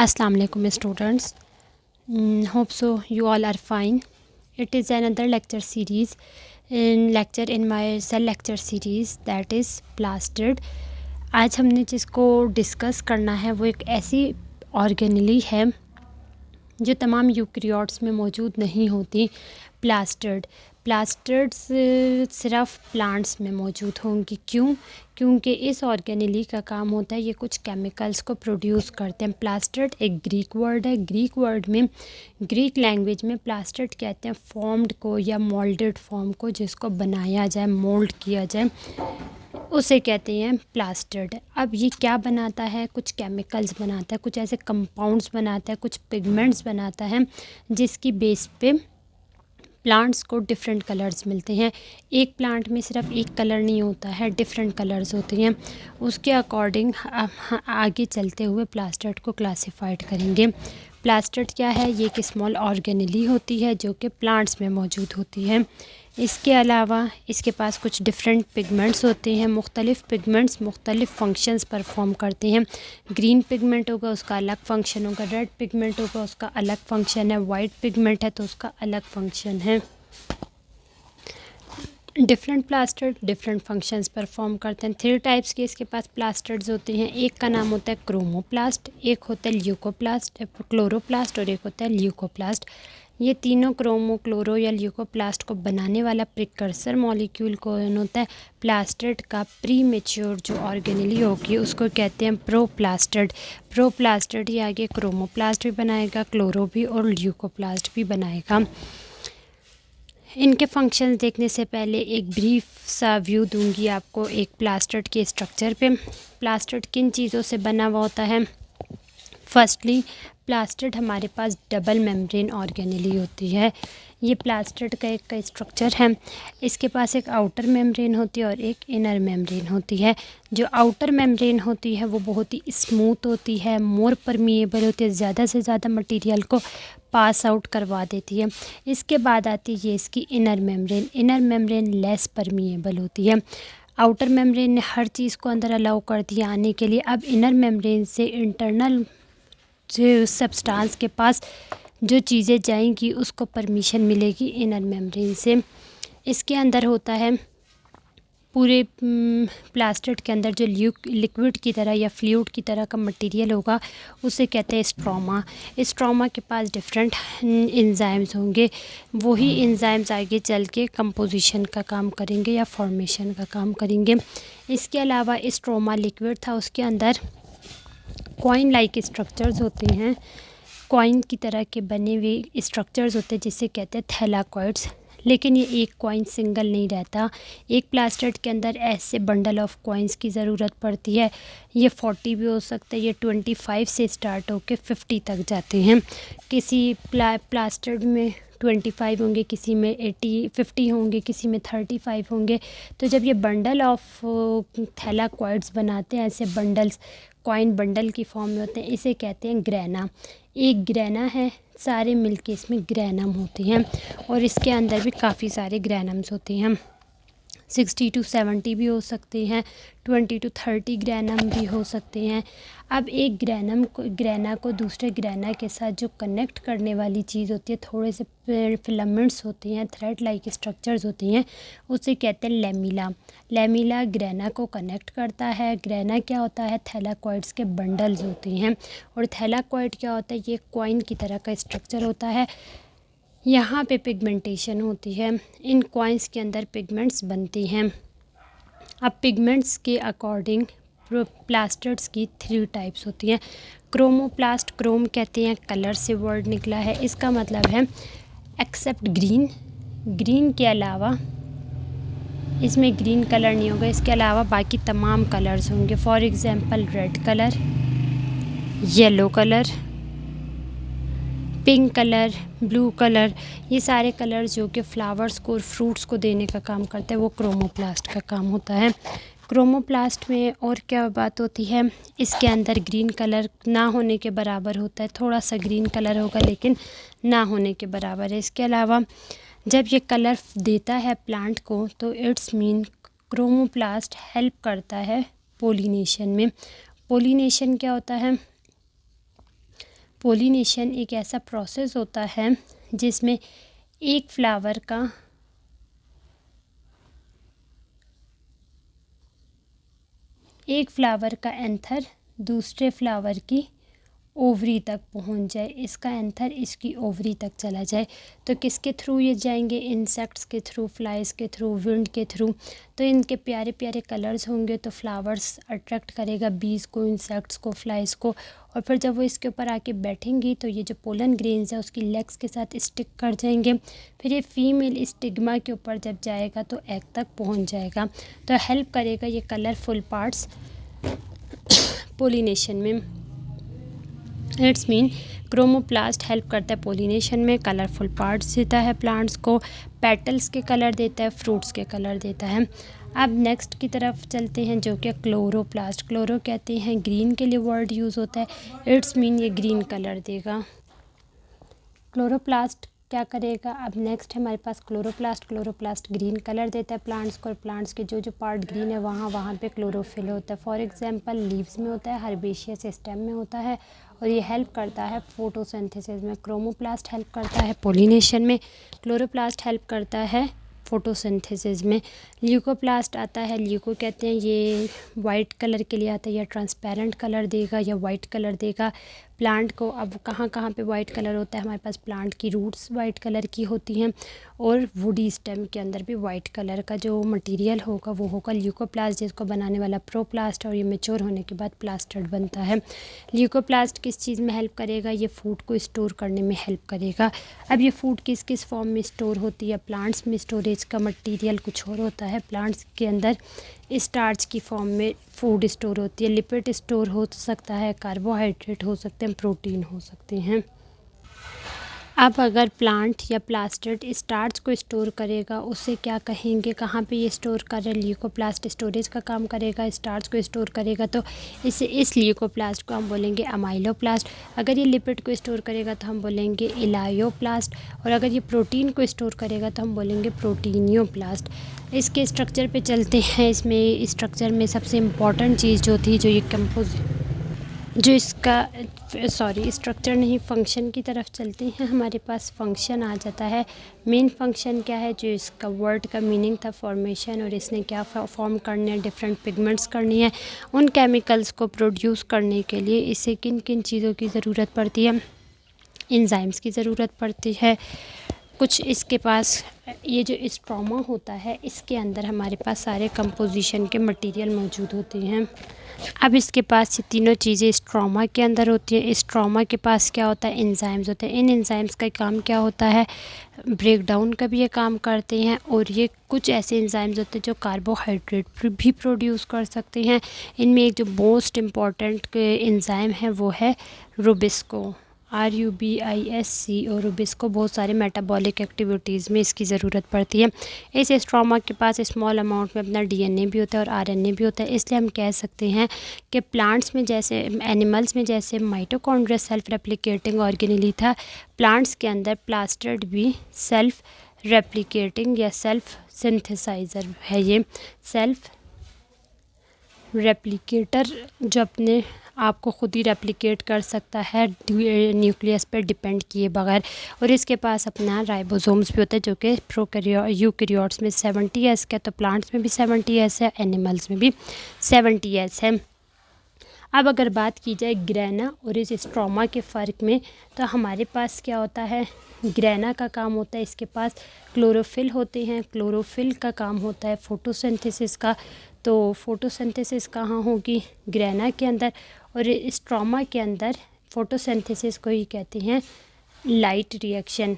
Assalamu alaikum students. Hope so you all are fine. It is another lecture series in my cell lecture series that is plastered. आज हमने जिसको discuss करना है वो एक ऐसी ऑर्गेनेली है जो तमाम यूकैरियोट्स में मौजूद नहीं होती। प्लास्टर्ड सिर्फ प्लांट्स में मौजूद होंगी। क्योंकि इस ऑर्गेनेली का काम होता है ये कुछ केमिकल्स को प्रोड्यूस करते हैं। प्लास्टर्ड एक ग्रीक वर्ड है। ग्रीक वर्ड में ग्रीक लैंग्वेज में प्लास्टर्ड कहते हैं फॉर्म्ड को या मोल्डेड फॉर्म को, जिसको बनाया जाए, मोल्ड किया जाए, उसे कहते हैं प्लास्टर्ड। अब ये क्या बनाता है? कुछ केमिकल्स बनाता है, कुछ ऐसे कंपाउंड्स बनाता है, कुछ पिगमेंट्स बनाता है जिसकी बेस पे प्लांट्स को डिफरेंट कलर्स मिलते हैं। एक प्लांट में सिर्फ एक कलर नहीं होता है, डिफरेंट कलर्स होते हैं। उसके अकॉर्डिंग आगे चलते हुए प्लास्टर्ड को क्लासिफाइड करेंगे। प्लास्टर्ड क्या है? ये एक स्मॉल ऑर्गेनेली होती है जो कि प्लांट्स में मौजूद होती है। इसके अलावा इसके पास कुछ डिफरेंट पिगमेंट्स होते हैं। मुख्तलिफ़ पिगमेंट्स मुख्तलिफ़ फंक्शंस परफॉर्म करते हैं। ग्रीन पिगमेंट होगा उसका अलग फंक्शन होगा, रेड पिगमेंट होगा उसका अलग फंक्शन है, वाइट पिगमेंट है तो उसका अलग फंक्शन है। Different plastered different functions perform करते हैं। 3 टाइप्स के इसके पास प्लास्टर्ड्स होते हैं। एक का नाम होता है क्रोमोप्लास्ट, एक होता है ल्यूकोप्लास्ट, क्लोरोप्लास्ट और एक होता है ल्यूकोप्लास्ट। ये तीनों क्रोमो, क्लोरो या ल्यूकोप्लास्ट को बनाने वाला प्रिकर्सर मॉलिक्यूल कौन होता है? प्लास्टर्ड का प्री मेच्योर जो ऑर्गेनेली होगी उसको कहते हैं प्रोप्लास्टर्ड ये आगे क्रोमोप्लास्ट भी बनाएगा, क्लोरो भी और ल्यूकोप्लास्ट भी बनाएगा। इनके फंक्शंस देखने से पहले एक ब्रीफ सा व्यू दूंगी आपको एक प्लास्टर्ड के स्ट्रक्चर पे। प्लास्टर्ड किन चीज़ों से बना हुआ होता है? फर्स्टली प्लास्टर्ड हमारे पास डबल मेम्ब्रेन ऑर्गेनेली होती है। ये प्लास्टर्ड का एक स्ट्रक्चर है। इसके पास एक आउटर मेम्ब्रेन होती है और एक इनर मेम्ब्रेन होती है। जो आउटर मेम्ब्रेन होती है वो बहुत ही स्मूथ होती है, मोर परमिएबल होती है, ज़्यादा से ज़्यादा मटेरियल को पास आउट करवा देती है। इसके बाद आती है इसकी इनर मेम्ब्रेन लेस परमिएबल होती है। आउटर मेम्ब्रेन ने हर चीज़ को अंदर अलाउ कर दिया आने के लिए। अब इनर मेम्ब्रेन से इंटरनल जो सब्सटेंस के पास जो चीज़ें जाएंगी उसको परमिशन मिलेगी इनर मेम्ब्रेन से। इसके अंदर होता है पूरे प्लास्टर्ड के अंदर जो लिक्विड की तरह या फ्लूइड की तरह का मटेरियल होगा उसे कहते हैं स्ट्रोमा के पास डिफरेंट एंजाइम्स होंगे। वही एंजाइम्स आगे चल के कंपोजिशन का काम करेंगे या फॉर्मेशन का काम करेंगे। इसके अलावा स्ट्रोमा लिक्विड था, उसके अंदर कॉइन लाइक स्ट्रक्चर्स होते हैं, कॉइन की तरह के बने हुए स्ट्रक्चर्स होते हैं जिसे कहते हैं थैलाकॉइड्स। लेकिन ये एक कॉइन सिंगल नहीं रहता। एक प्लास्टर्ड के अंदर ऐसे बंडल ऑफ कॉइन्स की ज़रूरत पड़ती है। ये 40 भी हो सकता है, ये 25 से स्टार्ट होकर 50 तक जाते हैं। किसी प्लास्टर्ड में 25 होंगे, किसी में 50 होंगे, किसी में 35 होंगे। तो जब ये बंडल ऑफ थैलाकॉइड्स बनाते हैं, ऐसे बंडल्स कॉइन बंडल की फॉर्म में होते हैं, इसे कहते हैं ग्रेना। एक ग्रेना है, सारे मिलके इसमें ग्रेनम होते हैं और इसके अंदर भी काफ़ी सारे ग्रेनम्स होते हैं। 60 to 70 भी हो सकते हैं, 20 to 30 ग्रेनम भी हो सकते हैं। अब एक ग्रेना को दूसरे ग्रेना के साथ जो कनेक्ट करने वाली चीज़ होती है, थोड़े से फिलामेंट्स होते हैं, थ्रेड लाइक स्ट्रक्चर्स होती हैं, उसे कहते हैं लेमिला ग्रेना को कनेक्ट करता है। ग्रेना क्या होता है? थैलाकॉइड्स के बंडल्स होते हैं। और थैलाकॉइड क्या होता है? ये कॉइन की तरह का स्ट्रक्चर होता है। यहाँ पे पिगमेंटेशन होती है, इन कॉइन्स के अंदर पिगमेंट्स बनती हैं। अब पिगमेंट्स के अकॉर्डिंग प्लास्टर्ड्स की 3 टाइप्स होती हैं। क्रोमोप्लास्ट, क्रोम कहते हैं, कलर से वर्ड निकला है, इसका मतलब है एक्सेप्ट ग्रीन के अलावा इसमें ग्रीन कलर नहीं होगा, इसके अलावा बाकी तमाम कलर्स होंगे। For example red colour, yellow colour, pink colour, blue colour, ये सारे कलर्स जो कि फ्लावर्स को और फ्रूट्स को देने का काम करते हैं वो क्रोमोप्लास्ट का काम होता है। क्रोमोप्लास्ट में और क्या बात होती है? इसके अंदर ग्रीन कलर ना होने के बराबर होता है, थोड़ा सा ग्रीन कलर होगा लेकिन ना होने के बराबर है। इसके अलावा जब ये कलर देता है प्लांट को तो इट्स मीन क्रोमोप्लास्ट हेल्प करता है पोलिनेशन में। पोलिनेशन क्या होता है? पोलिनेशन एक ऐसा प्रोसेस होता है जिसमें एक फ्लावर का एंथर दूसरे फ्लावर की ओवरी तक पहुंच जाए, इसका एंथर इसकी ओवरी तक चला जाए। तो किसके थ्रू ये जाएंगे? इंसेक्ट्स के थ्रू, फ्लाइज के थ्रू, विंड के थ्रू। तो इनके प्यारे प्यारे कलर्स होंगे तो फ्लावर्स अट्रैक्ट करेगा बीज को, इंसेक्ट्स को, फ्लाइज को। और फिर जब वो इसके ऊपर आके बैठेंगी तो ये जो पोलन ग्रेन्स है उसकी लेग्स के साथ स्टिक कर जाएंगे। फिर ये फीमेल स्टिग्मा के ऊपर जब जाएगा तो एग तक पहुँच जाएगा। तो हेल्प करेगा ये कलरफुल पार्ट्स पोलिनेशन में। इट्स मीन क्रोमोप्लास्ट हेल्प करता है पोलिनेशन में, कलरफुल पार्ट्स देता है प्लांट्स को, पेटल्स के कलर देता है, फ्रूट्स के कलर देता है। अब नेक्स्ट की तरफ चलते हैं जो कि क्लोरोप्लास्ट। क्लोरो कहते हैं ग्रीन के लिए वर्ड यूज़ होता है। इट्स मीन ये ग्रीन कलर देगा। क्लोरोप्लास्ट क्या करेगा? अब नेक्स्ट है हमारे पास क्लोरोप्लास्ट। क्लोरोप्लास्ट ग्रीन कलर देता है प्लांट्स को, और प्लांट्स के जो पार्ट ग्रीन है वहाँ पे क्लोरोफिल होता है। फॉर एग्जांपल लीव्स में होता है, हर्बेशियस स्टेम में होता है, और ये हेल्प करता है फोटोसिंथेसिस में। क्रोमोप्लास्ट हेल्प करता है पोलिनेशन में, क्लोरोप्लास्ट हेल्प करता है फोटोसिंथेसिस में। ल्यूकोप्लास्ट आता है, ल्यूको कहते हैं ये वाइट कलर के लिए आता है, या ट्रांसपेरेंट कलर देगा या वाइट कलर देगा प्लांट को। अब कहाँ पे वाइट कलर होता है? हमारे पास प्लांट की रूट्स वाइट कलर की होती हैं, और वुडी स्टेम के अंदर भी वाइट कलर का जो मटेरियल होगा वो होगा ल्यूकोप्लास्ट, जिसको बनाने वाला प्रोप्लास्ट, और ये मेच्योर होने के बाद प्लास्टिड बनता है। ल्यूकोप्लास्ट किस चीज़ में हेल्प करेगा? ये फूड को स्टोर करने में हेल्प करेगा। अब ये फूड किस किस फॉर्म में स्टोर होती है? प्लांट्स में स्टोरेज का मटेरियल कुछ और होता है। प्लांट्स के अंदर स्टार्च की फॉर्म में फूड स्टोर होती है, लिपिड स्टोर हो सकता है, कार्बोहाइड्रेट हो सकते हैं, प्रोटीन हो सकते हैं। अब अगर प्लांट या प्लास्टिड स्टार्च को स्टोर करेगा उसे क्या कहेंगे? कहाँ पे ये स्टोर कर रहा है? ल्यूकोप्लास्ट स्टोरेज का काम करेगा, स्टार्च को स्टोर करेगा, तो इस ल्यूकोप्लास्ट को हम बोलेंगे अमाइलोप्लास्ट। अगर ये लिपिड को स्टोर करेगा तो हम बोलेंगे इलायोप्लास्ट, और अगर ये प्रोटीन को स्टोर करेगा तो हम बोलेंगे प्रोटीनियोप्लास्ट। इसके स्ट्रक्चर पे चलते हैं। इसमें स्ट्रक्चर में सबसे इम्पॉर्टेंट चीज़ जो थी, जो ये स्ट्रक्चर नहीं, फंक्शन की तरफ चलते हैं। हमारे पास फंक्शन आ जाता है। मेन फंक्शन क्या है? जो इसका वर्ड का मीनिंग था फॉर्मेशन, और इसने क्या फॉर्म करने हैं, डिफरेंट पिगमेंट्स करनी है, उन केमिकल्स को प्रोड्यूस करने के लिए इसे किन किन चीज़ों की ज़रूरत पड़ती है? एंजाइम्स की ज़रूरत पड़ती है। कुछ इसके पास ये जो स्ट्रोमा होता है इसके अंदर हमारे पास सारे कंपोजिशन के मटेरियल मौजूद होते हैं। अब इसके पास ये तीनों चीज़ें स्ट्रोमा के अंदर होती हैं। स्ट्रोमा के पास क्या होता है? एंजाइम्स होते हैं। इन एंजाइम्स का काम क्या होता है? ब्रेक डाउन का भी ये काम करते हैं, और ये कुछ ऐसे एंजाइम्स होते हैं जो कार्बोहाइड्रेट भी प्रोड्यूस कर सकते हैं। इनमें एक जो मोस्ट इम्पॉर्टेंट एंजाइम है वो है रुबिस्को, RUBISC, और रुबिस्को बहुत सारे मेटाबॉलिक एक्टिविटीज़ में इसकी ज़रूरत पड़ती है। इस स्ट्रोमा के पास स्मॉल अमाउंट में अपना DNA भी होता है और RNA भी होता है। इसलिए हम कह सकते हैं कि प्लांट्स में जैसे एनिमल्स में जैसे माइटोकॉन्ड्रिया सेल्फ रेप्लिकेटिंग ऑर्गेनेली था, प्लांट्स के अंदर प्लास्टिड भी सेल्फ रेप्लिकेटिंग या सेल्फ सिंथेसाइज़र है। ये सेल्फ रेप्लिकेटर जो अपने आपको ख़ुद ही रेप्लिकेट कर सकता है न्यूक्लियस पर डिपेंड किए बगैर, और इसके पास अपना राइबोसोम्स भी होता है जो कि यूकैरियोट्स में 70S का, तो प्लांट्स में भी 70S है, एनिमल्स में भी 70S है। अब अगर बात की जाए ग्रेना और इस स्ट्रोमा के फ़र्क में, तो हमारे पास क्या होता है? ग्रेना का काम होता है, इसके पास क्लोरोफिल होते हैं। क्लोरोफिल का काम होता है फोटोसिंथेसिस का। तो फोटोसिंथेसिस कहाँ होगी? ग्रेना के अंदर। और स्ट्रोमा के अंदर फोटोसिंथेसिस को ही कहते हैं लाइट रिएक्शन।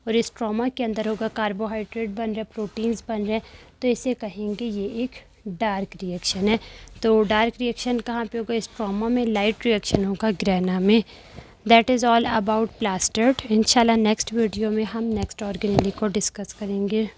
और स्ट्रोमा के अंदर होगा कार्बोहाइड्रेट बन रहे, प्रोटीन्स बन रहे, तो इसे कहेंगे ये एक डार्क रिएक्शन है। तो डार्क रिएक्शन कहाँ पे होगा? स्ट्रोमा में। लाइट रिएक्शन होगा ग्रेना में। That is all about plastid. इंशाल्लाह नेक्स्ट वीडियो में हम नेक्स्ट ऑर्गेनेली को डिस्कस करेंगे।